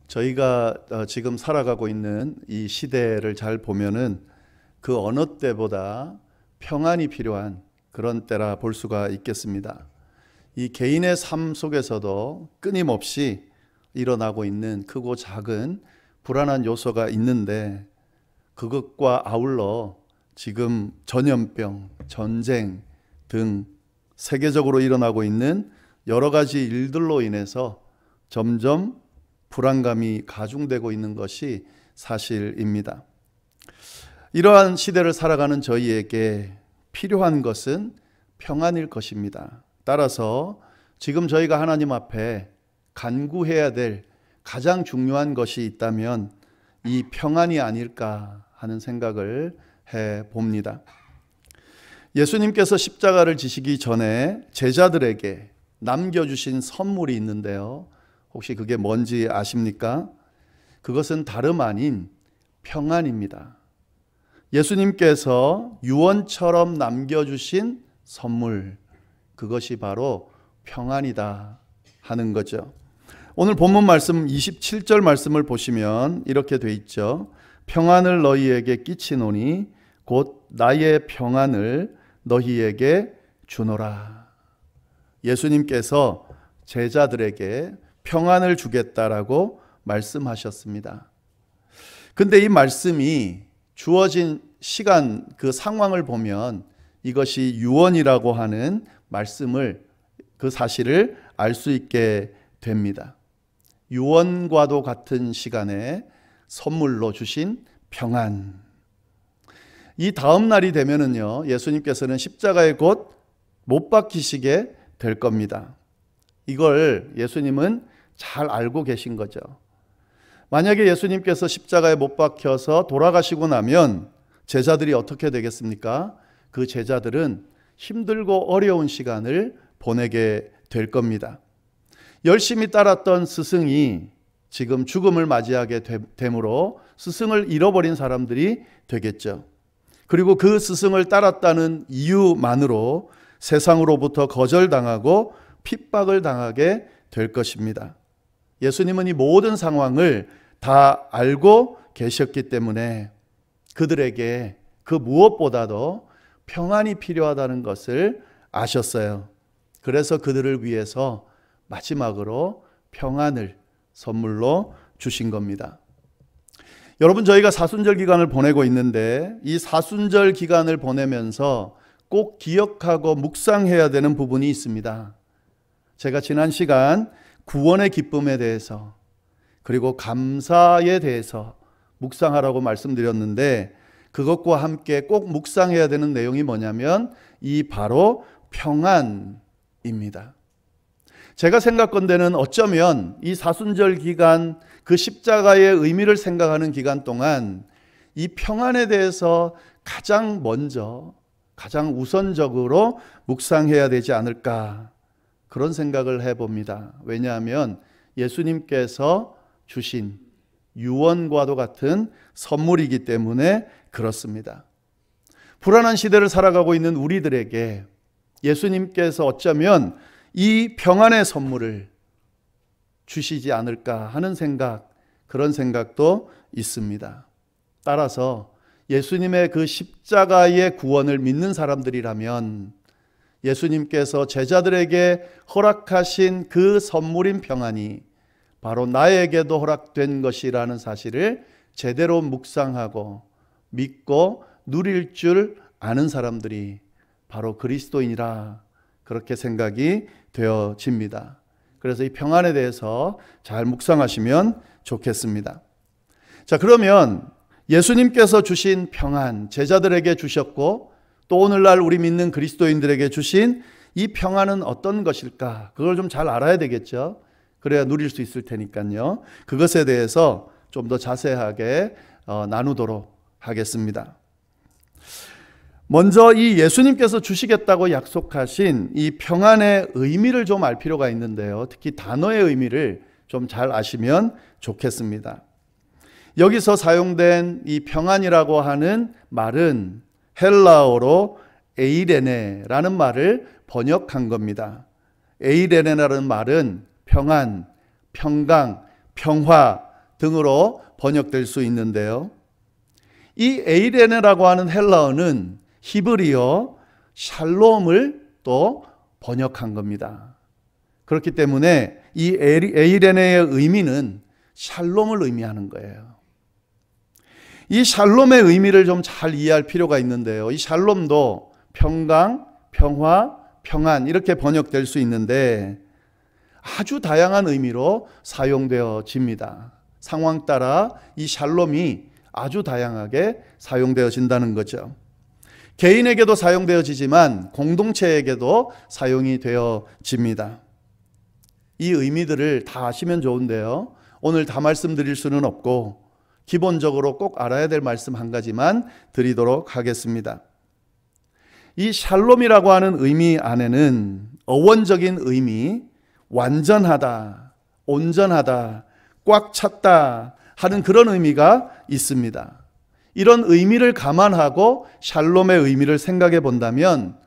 저희가 지금 살아가고 있는 이 시대를 잘 보면은 그 어느 때보다 평안이 필요한 그런 때라 볼 수가 있겠습니다. 이 개인의 삶 속에서도 끊임없이 일어나고 있는 크고 작은 불안한 요소가 있는데, 그것과 아울러 지금 전염병, 전쟁 등 세계적으로 일어나고 있는 여러 가지 일들로 인해서 점점 불안감이 가중되고 있는 것이 사실입니다. 이러한 시대를 살아가는 저희에게 필요한 것은 평안일 것입니다. 따라서 지금 저희가 하나님 앞에 간구해야 될 가장 중요한 것이 있다면 이 평안이 아닐까 하는 생각을 해봅니다. 예수님께서 십자가를 지시기 전에 제자들에게 남겨주신 선물이 있는데요. 혹시 그게 뭔지 아십니까? 그것은 다름 아닌 평안입니다. 예수님께서 유언처럼 남겨주신 선물, 그것이 바로 평안이다 하는 거죠. 오늘 본문 말씀 27절 말씀을 보시면 이렇게 돼 있죠. 평안을 너희에게 끼치노니 곧 나의 평안을 너희에게 주노라. 예수님께서 제자들에게 평안을 주겠다라고 말씀하셨습니다. 근데 이 말씀이 주어진 시간, 그 상황을 보면 이것이 유언이라고 하는 말씀을, 그 사실을 알 수 있게 됩니다. 유언과도 같은 시간에 선물로 주신 평안. 이 다음 날이 되면은요, 예수님께서는 십자가에 곧 못 박히시게 될 겁니다. 이걸 예수님은 잘 알고 계신 거죠. 만약에 예수님께서 십자가에 못 박혀서 돌아가시고 나면 제자들이 어떻게 되겠습니까? 그 제자들은 힘들고 어려운 시간을 보내게 될 겁니다. 열심히 따랐던 스승이 지금 죽음을 맞이하게 되므로 스승을 잃어버린 사람들이 되겠죠. 그리고 그 스승을 따랐다는 이유만으로 세상으로부터 거절당하고 핍박을 당하게 될 것입니다. 예수님은 이 모든 상황을 다 알고 계셨기 때문에 그들에게 그 무엇보다도 평안이 필요하다는 것을 아셨어요. 그래서 그들을 위해서 마지막으로 평안을 선물로 주신 겁니다. 여러분, 저희가 사순절 기간을 보내고 있는데 이 사순절 기간을 보내면서 꼭 기억하고 묵상해야 되는 부분이 있습니다. 제가 지난 시간 구원의 기쁨에 대해서 그리고 감사에 대해서 묵상하라고 말씀드렸는데, 그것과 함께 꼭 묵상해야 되는 내용이 뭐냐면 이 바로 평안입니다. 제가 생각건대는 어쩌면 이 사순절 기간, 그 십자가의 의미를 생각하는 기간 동안 이 평안에 대해서 가장 먼저, 가장 우선적으로 묵상해야 되지 않을까, 그런 생각을 해봅니다. 왜냐하면 예수님께서 주신 유언과도 같은 선물이기 때문에 그렇습니다. 불안한 시대를 살아가고 있는 우리들에게 예수님께서 어쩌면 이 평안의 선물을 주시지 않을까 하는 생각, 그런 생각도 있습니다. 따라서 예수님의 그 십자가의 구원을 믿는 사람들이라면 예수님께서 제자들에게 허락하신 그 선물인 평안이 바로 나에게도 허락된 것이라는 사실을 제대로 묵상하고 믿고 누릴 줄 아는 사람들이 바로 그리스도인이라, 그렇게 생각이 되어집니다. 그래서 이 평안에 대해서 잘 묵상하시면 좋겠습니다. 자, 그러면 예수님께서 주신 평안, 제자들에게 주셨고 또 오늘날 우리 믿는 그리스도인들에게 주신 이 평안은 어떤 것일까? 그걸 좀 잘 알아야 되겠죠. 그래야 누릴 수 있을 테니까요. 그것에 대해서 좀 더 자세하게 나누도록 하겠습니다. 먼저 이 예수님께서 주시겠다고 약속하신 이 평안의 의미를 좀 알 필요가 있는데요. 특히 단어의 의미를 좀 잘 아시면 좋겠습니다. 여기서 사용된 이 평안이라고 하는 말은 헬라어로 에이레네라는 말을 번역한 겁니다. 에이레네라는 말은 평안, 평강, 평화, 등으로 번역될 수 있는데요. 이 에이레네라고 하는 헬라어는 히브리어 샬롬을 또 번역한 겁니다. 그렇기 때문에 이 에이레네의 의미는 샬롬을 의미하는 거예요. 이 샬롬의 의미를 좀 잘 이해할 필요가 있는데요. 이 샬롬도 평강, 평화, 평안 이렇게 번역될 수 있는데 아주 다양한 의미로 사용되어집니다. 상황 따라 이 샬롬이 아주 다양하게 사용되어진다는 거죠. 개인에게도 사용되어지지만 공동체에게도 사용이 되어집니다. 이 의미들을 다 아시면 좋은데요. 오늘 다 말씀드릴 수는 없고 기본적으로 꼭 알아야 될 말씀 한 가지만 드리도록 하겠습니다. 이 샬롬이라고 하는 의미 안에는 어원적인 의미, 완전하다, 온전하다, 꽉 찼다 하는 그런 의미가 있습니다. 이런 의미를 감안하고 샬롬의 의미를 생각해 본다면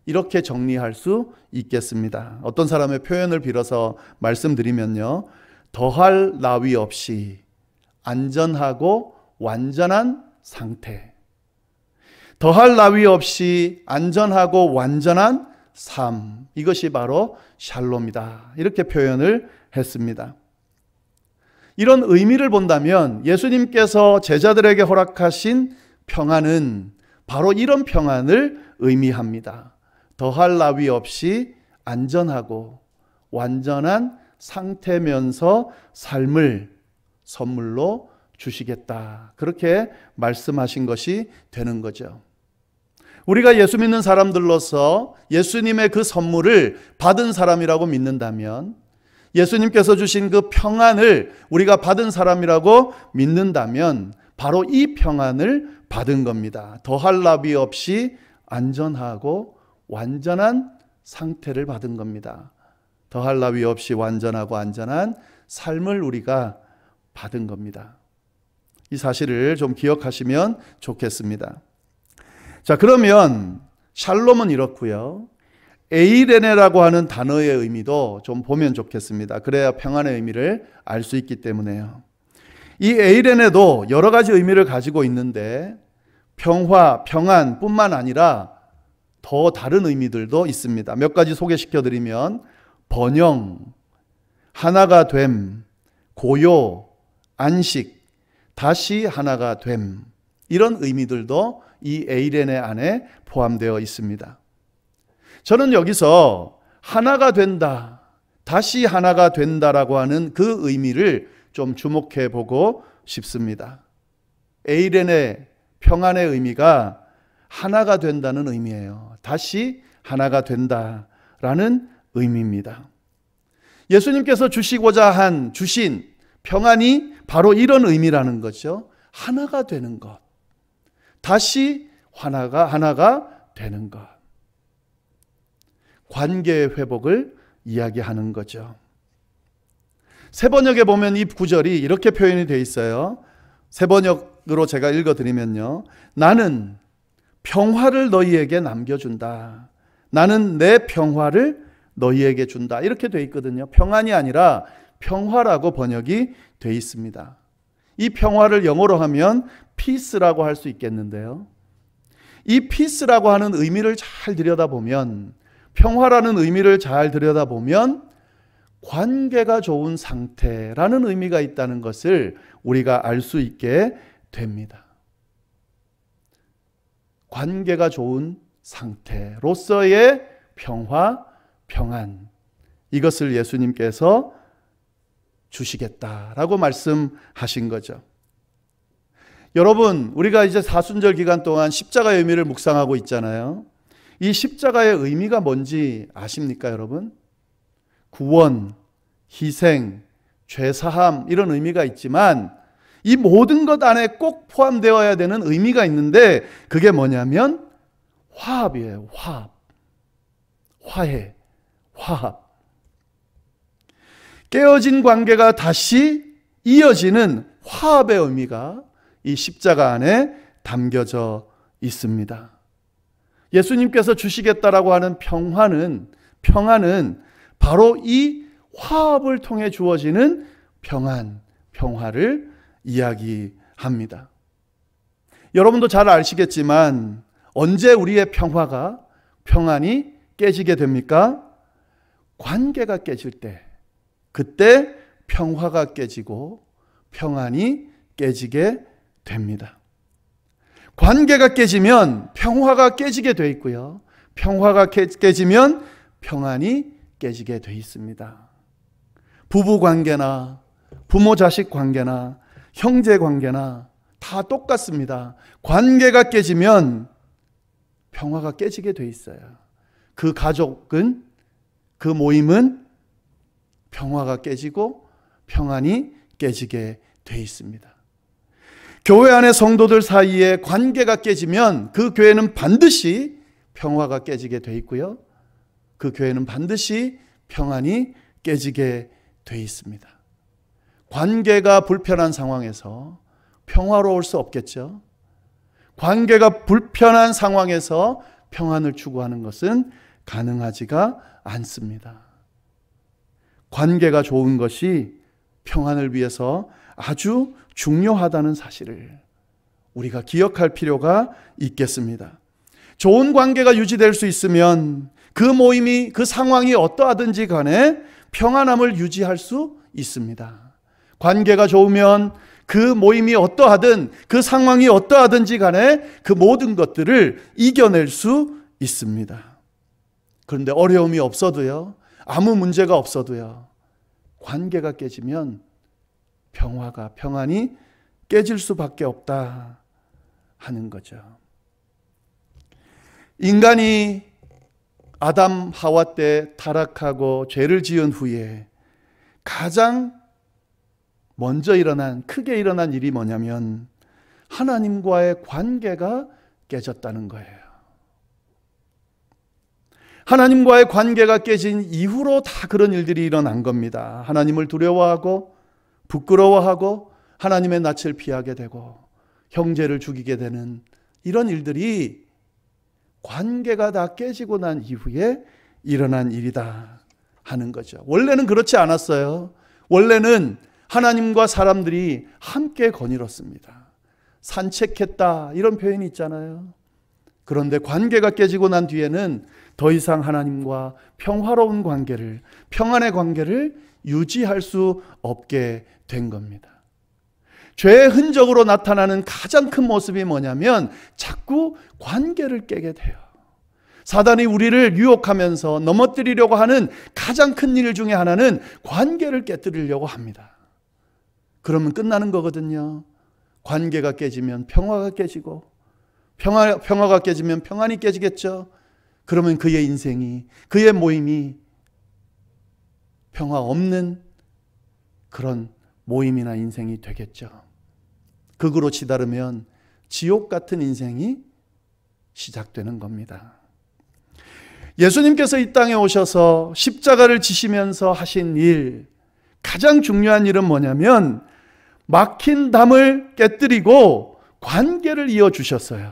이렇게 정리할 수 있겠습니다. 어떤 사람의 표현을 빌어서 말씀드리면요. 더할 나위 없이 안전하고 완전한 상태. 더할 나위 없이 안전하고 완전한 삶. 이것이 바로 샬롬이다. 이렇게 표현을 했습니다. 이런 의미를 본다면 예수님께서 제자들에게 허락하신 평안은 바로 이런 평안을 의미합니다. 더할 나위 없이 안전하고 완전한 상태면서 삶을 선물로 주시겠다. 그렇게 말씀하신 것이 되는 거죠. 우리가 예수 믿는 사람들로서 예수님의 그 선물을 받은 사람이라고 믿는다면, 예수님께서 주신 그 평안을 우리가 받은 사람이라고 믿는다면 바로 이 평안을 받은 겁니다. 더할 나위 없이 안전하고 완전한 상태를 받은 겁니다. 더할 나위 없이 완전하고 안전한 삶을 우리가 받은 겁니다. 이 사실을 좀 기억하시면 좋겠습니다. 자, 그러면 샬롬은 이렇고요. 에이레네라고 하는 단어의 의미도 좀 보면 좋겠습니다. 그래야 평안의 의미를 알 수 있기 때문에요. 이 에이레네도 여러 가지 의미를 가지고 있는데 평화, 평안뿐만 아니라 더 다른 의미들도 있습니다. 몇 가지 소개시켜드리면 번영, 하나가 됨, 고요, 안식, 다시 하나가 됨, 이런 의미들도 이 에이레네 안에 포함되어 있습니다. 저는 여기서 하나가 된다, 다시 하나가 된다라고 하는 그 의미를 좀 주목해 보고 싶습니다. 에이레네 평안의 의미가 하나가 된다는 의미예요. 다시 하나가 된다라는 의미입니다. 예수님께서 주시고자 주신 평안이 바로 이런 의미라는 거죠. 하나가 되는 것. 다시 하나가 되는 것. 관계의 회복을 이야기하는 거죠. 세번역에 보면 이 구절이 이렇게 표현이 되어 있어요. 세번역으로 제가 읽어드리면요. 나는 평화를 너희에게 남겨준다. 나는 내 평화를 너희에게 준다. 이렇게 되어 있거든요. 평안이 아니라 평화라고 번역이 되어 있습니다. 이 평화를 영어로 하면 peace라고 할 수 있겠는데요. 이 peace라고 하는 의미를 잘 들여다보면, 평화라는 의미를 잘 들여다보면 관계가 좋은 상태라는 의미가 있다는 것을 우리가 알 수 있게 됩니다. 관계가 좋은 상태로서의 평화, 평안, 이것을 예수님께서 주시겠다라고 말씀하신 거죠. 여러분, 우리가 이제 사순절 기간 동안 십자가의 의미를 묵상하고 있잖아요. 이 십자가의 의미가 뭔지 아십니까, 여러분? 구원, 희생, 죄사함, 이런 의미가 있지만 이 모든 것 안에 꼭 포함되어야 되는 의미가 있는데 그게 뭐냐면 화합이에요. 화합. 화해, 화합. 깨어진 관계가 다시 이어지는 화합의 의미가 이 십자가 안에 담겨져 있습니다. 예수님께서 주시겠다라고 하는 평안은 바로 이 화합을 통해 주어지는 평안입니다. 평화를 이야기합니다. 여러분도 잘 아시겠지만 언제 우리의 평안이 깨지게 됩니까? 관계가 깨질 때, 그때 평화가 깨지고 평안이 깨지게 됩니다. 관계가 깨지면 평화가 깨지게 돼 있고요. 평화가 깨지면 평안이 깨지게 돼 있습니다. 부부 관계나 부모 자식 관계나 형제 관계나 다 똑같습니다. 관계가 깨지면 평화가 깨지게 돼 있어요. 그 가족은, 그 모임은 평화가 깨지고 평안이 깨지게 돼 있습니다. 교회 안의 성도들 사이에 관계가 깨지면 그 교회는 반드시 평화가 깨지게 돼 있고요. 그 교회는 반드시 평안이 깨지게 돼 있습니다. 관계가 불편한 상황에서 평화로울 수 없겠죠. 관계가 불편한 상황에서 평안을 추구하는 것은 가능하지가 않습니다. 관계가 좋은 것이 평안을 위해서 아주 중요하다는 사실을 우리가 기억할 필요가 있겠습니다. 좋은 관계가 유지될 수 있으면 그 모임이, 그 상황이 어떠하든지 간에 평안함을 유지할 수 있습니다. 관계가 좋으면 그 모임이 어떠하든, 그 상황이 어떠하든지 간에 그 모든 것들을 이겨낼 수 있습니다. 그런데 어려움이 없어도요, 아무 문제가 없어도요, 관계가 깨지면 평안이 깨질 수밖에 없다 하는 거죠. 인간이 아담 하와 때 타락하고 죄를 지은 후에 가장 먼저 크게 일어난 일이 뭐냐면 하나님과의 관계가 깨졌다는 거예요. 하나님과의 관계가 깨진 이후로 다 그런 일들이 일어난 겁니다. 하나님을 두려워하고 부끄러워하고 하나님의 낯을 피하게 되고 형제를 죽이게 되는 이런 일들이 관계가 다 깨지고 난 이후에 일어난 일이다 하는 거죠. 원래는 그렇지 않았어요. 원래는 하나님과 사람들이 함께 거닐었습니다. 산책했다 이런 표현이 있잖아요. 그런데 관계가 깨지고 난 뒤에는 더 이상 하나님과 평화로운 관계를, 평안의 관계를 유지할 수 없게 된 겁니다. 죄의 흔적으로 나타나는 가장 큰 모습이 뭐냐면 자꾸 관계를 깨게 돼요. 사단이 우리를 유혹하면서 넘어뜨리려고 하는 가장 큰 일 중에 하나는 관계를 깨뜨리려고 합니다. 그러면 끝나는 거거든요. 관계가 깨지면 평화가 깨지고 평화가 깨지면 평안이 깨지겠죠. 그러면 그의 인생이, 그의 모임이 평화 없는 그런 모임이나 인생이 되겠죠. 극으로 치달으면 지옥 같은 인생이 시작되는 겁니다. 예수님께서 이 땅에 오셔서 십자가를 지시면서 하신 일, 가장 중요한 일은 뭐냐면 막힌 담을 깨뜨리고 관계를 이어주셨어요.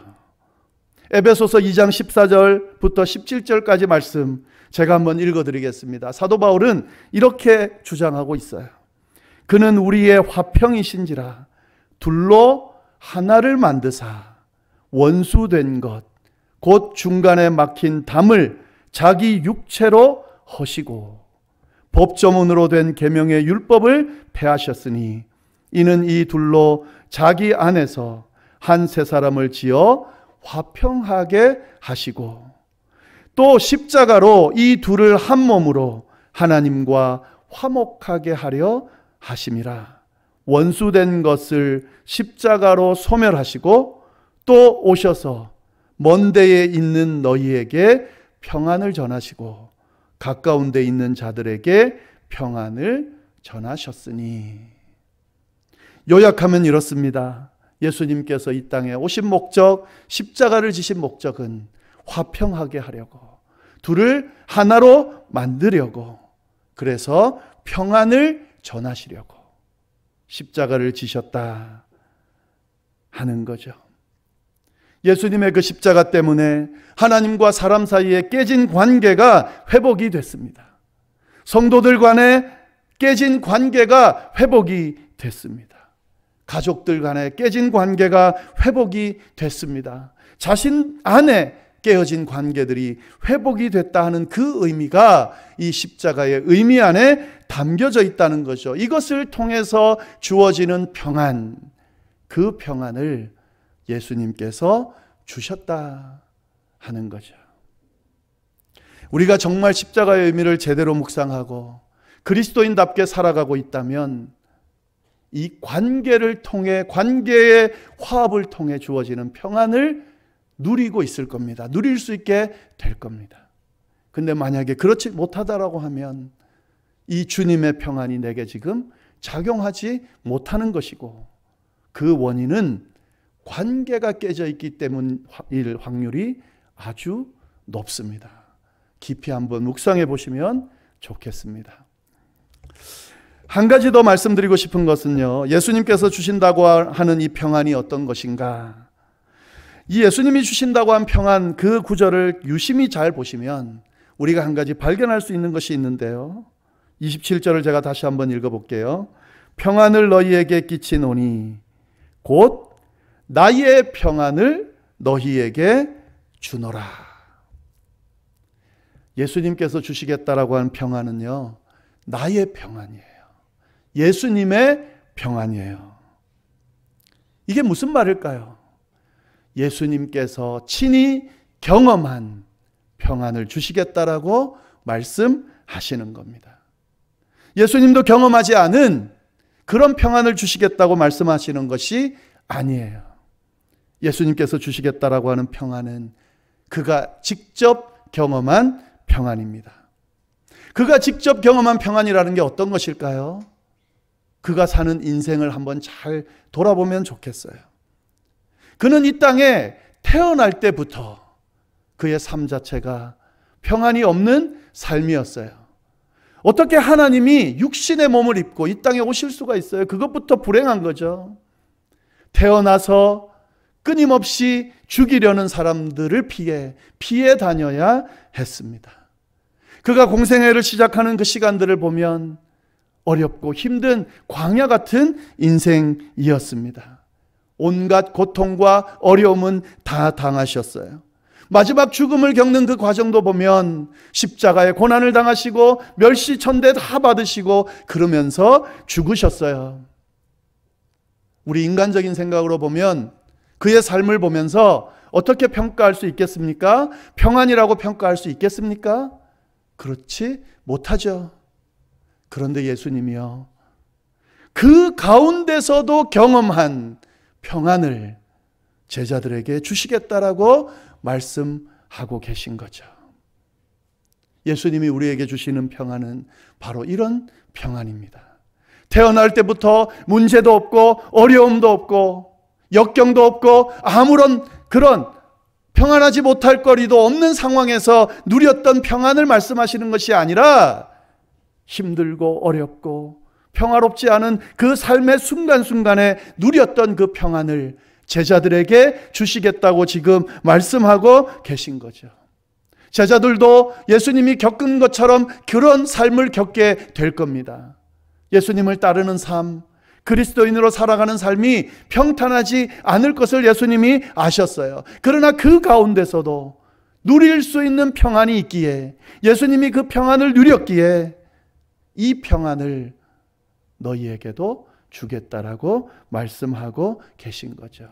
에베소서 2장 14절부터 17절까지 말씀 제가 한번 읽어드리겠습니다. 사도 바울은 이렇게 주장하고 있어요. 그는 우리의 화평이신지라 둘로 하나를 만드사 원수된 것 곧 중간에 막힌 담을 자기 육체로 허시고 법조문으로 된 계명의 율법을 폐하셨으니 이는 이 둘로 자기 안에서 한 세 사람을 지어 화평하게 하시고 또 십자가로 이 둘을 한 몸으로 하나님과 화목하게 하려 하심이라. 원수된 것을 십자가로 소멸하시고 또 오셔서 먼 데에 있는 너희에게 평안을 전하시고 가까운 데 있는 자들에게 평안을 전하셨으니. 요약하면 이렇습니다. 예수님께서 이 땅에 오신 목적, 십자가를 지신 목적은 화평하게 하려고, 둘을 하나로 만들려고, 그래서 평안을 전하시려고 십자가를 지셨다 하는 거죠. 예수님의 그 십자가 때문에 하나님과 사람 사이에 깨진 관계가 회복이 됐습니다. 성도들 간에 깨진 관계가 회복이 됐습니다. 가족들 간에 깨진 관계가 회복이 됐습니다. 자신 안에 깨어진 관계들이 회복이 됐다 하는 그 의미가 이 십자가의 의미 안에 담겨져 있다는 거죠. 이것을 통해서 주어지는 평안, 그 평안을 예수님께서 주셨다 하는 거죠. 우리가 정말 십자가의 의미를 제대로 묵상하고 그리스도인답게 살아가고 있다면 이 관계를 통해, 관계의 화합을 통해 주어지는 평안을 누리고 있을 겁니다. 누릴 수 있게 될 겁니다. 근데 만약에 그렇지 못하다라고 하면 이 주님의 평안이 내게 지금 작용하지 못하는 것이고, 그 원인은 관계가 깨져 있기 때문일 확률이 아주 높습니다. 깊이 한번 묵상해 보시면 좋겠습니다. 한 가지 더 말씀드리고 싶은 것은요, 예수님께서 주신다고 하는 이 평안이 어떤 것인가? 이 예수님이 주신다고 한 평안, 그 구절을 유심히 잘 보시면 우리가 한 가지 발견할 수 있는 것이 있는데요. 27절을 제가 다시 한번 읽어볼게요. 평안을 너희에게 끼치노니 곧 나의 평안을 너희에게 주노라. 예수님께서 주시겠다라고 한 평안은요, 나의 평안이에요. 예수님의 평안이에요. 이게 무슨 말일까요? 예수님께서 친히 경험한 평안을 주시겠다라고 말씀하시는 겁니다. 예수님도 경험하지 않은 그런 평안을 주시겠다고 말씀하시는 것이 아니에요. 예수님께서 주시겠다라고 하는 평안은 그가 직접 경험한 평안입니다. 그가 직접 경험한 평안이라는 게 어떤 것일까요? 그가 사는 인생을 한번 잘 돌아보면 좋겠어요. 그는 이 땅에 태어날 때부터 그의 삶 자체가 평안이 없는 삶이었어요. 어떻게 하나님이 육신의 몸을 입고 이 땅에 오실 수가 있어요? 그것부터 불행한 거죠. 태어나서 끊임없이 죽이려는 사람들을 피해 다녀야 했습니다. 그가 공생애를 시작하는 그 시간들을 보면 어렵고 힘든 광야 같은 인생이었습니다. 온갖 고통과 어려움은 다 당하셨어요. 마지막 죽음을 겪는 그 과정도 보면 십자가의 고난을 당하시고 멸시천대 다 받으시고 그러면서 죽으셨어요. 우리 인간적인 생각으로 보면 그의 삶을 보면서 어떻게 평가할 수 있겠습니까? 평안이라고 평가할 수 있겠습니까? 그렇지 못하죠. 그런데 예수님이요, 그 가운데서도 경험한 평안을 제자들에게 주시겠다라고 말씀하고 계신 거죠. 예수님이 우리에게 주시는 평안은 바로 이런 평안입니다. 태어날 때부터 문제도 없고 어려움도 없고 역경도 없고 아무런 그런 평안하지 못할 거리도 없는 상황에서 누렸던 평안을 말씀하시는 것이 아니라 힘들고 어렵고 평화롭지 않은 그 삶의 순간순간에 누렸던 그 평안을 제자들에게 주시겠다고 지금 말씀하고 계신 거죠. 제자들도 예수님이 겪은 것처럼 그런 삶을 겪게 될 겁니다. 예수님을 따르는 삶, 그리스도인으로 살아가는 삶이 평탄하지 않을 것을 예수님이 아셨어요. 그러나 그 가운데서도 누릴 수 있는 평안이 있기에, 예수님이 그 평안을 누렸기에 이 평안을 너희에게도 주겠다라고 말씀하고 계신 거죠.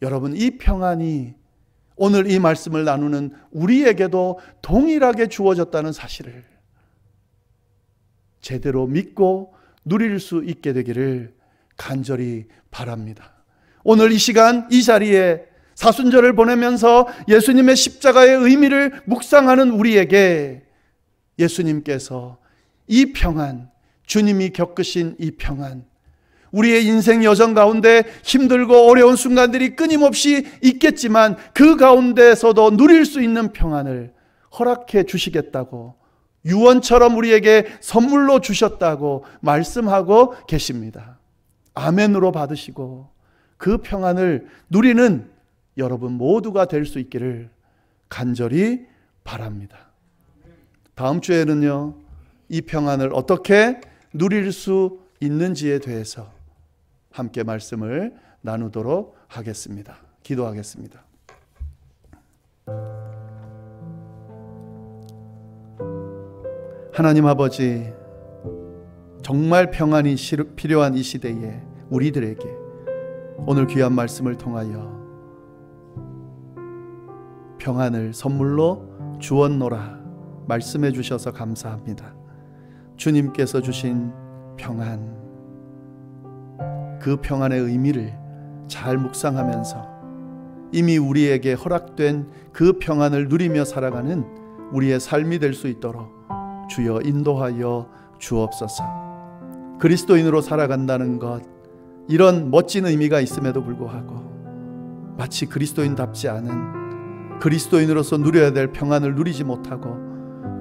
여러분, 이 평안이 오늘 이 말씀을 나누는 우리에게도 동일하게 주어졌다는 사실을 제대로 믿고 누릴 수 있게 되기를 간절히 바랍니다. 오늘 이 시간 이 자리에 사순절을 보내면서 예수님의 십자가의 의미를 묵상하는 우리에게 예수님께서 이 평안, 주님이 겪으신 이 평안, 우리의 인생 여정 가운데 힘들고 어려운 순간들이 끊임없이 있겠지만 그 가운데서도 누릴 수 있는 평안을 허락해 주시겠다고, 유언처럼 우리에게 선물로 주셨다고 말씀하고 계십니다. 아멘으로 받으시고 그 평안을 누리는 여러분 모두가 될 수 있기를 간절히 바랍니다. 다음 주에는요, 이 평안을 어떻게 누릴 수 있는지에 대해서 함께 말씀을 나누도록 하겠습니다. 기도하겠습니다. 하나님 아버지, 정말 평안이 필요한 이 시대에 우리들에게 오늘 귀한 말씀을 통하여 평안을 선물로 주었노라 말씀해 주셔서 감사합니다. 주님께서 주신 평안, 그 평안의 의미를 잘 묵상하면서 이미 우리에게 허락된 그 평안을 누리며 살아가는 우리의 삶이 될 수 있도록 주여 인도하여 주옵소서. 그리스도인으로 살아간다는 것, 이런 멋진 의미가 있음에도 불구하고 마치 그리스도인답지 않은, 그리스도인으로서 누려야 될 평안을 누리지 못하고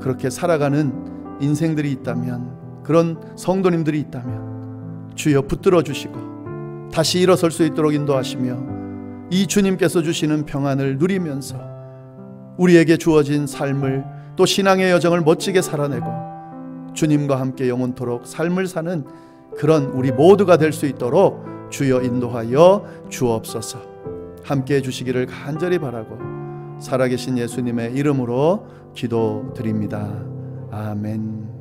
그렇게 살아가는 인생들이 있다면, 그런 성도님들이 있다면 주여 붙들어 주시고 다시 일어설 수 있도록 인도하시며 이 주님께서 주시는 평안을 누리면서 우리에게 주어진 삶을, 또 신앙의 여정을 멋지게 살아내고 주님과 함께 영원토록 삶을 사는 그런 우리 모두가 될 수 있도록 주여 인도하여 주옵소서. 함께 해주시기를 간절히 바라고 살아계신 예수님의 이름으로 기도드립니다. 아멘.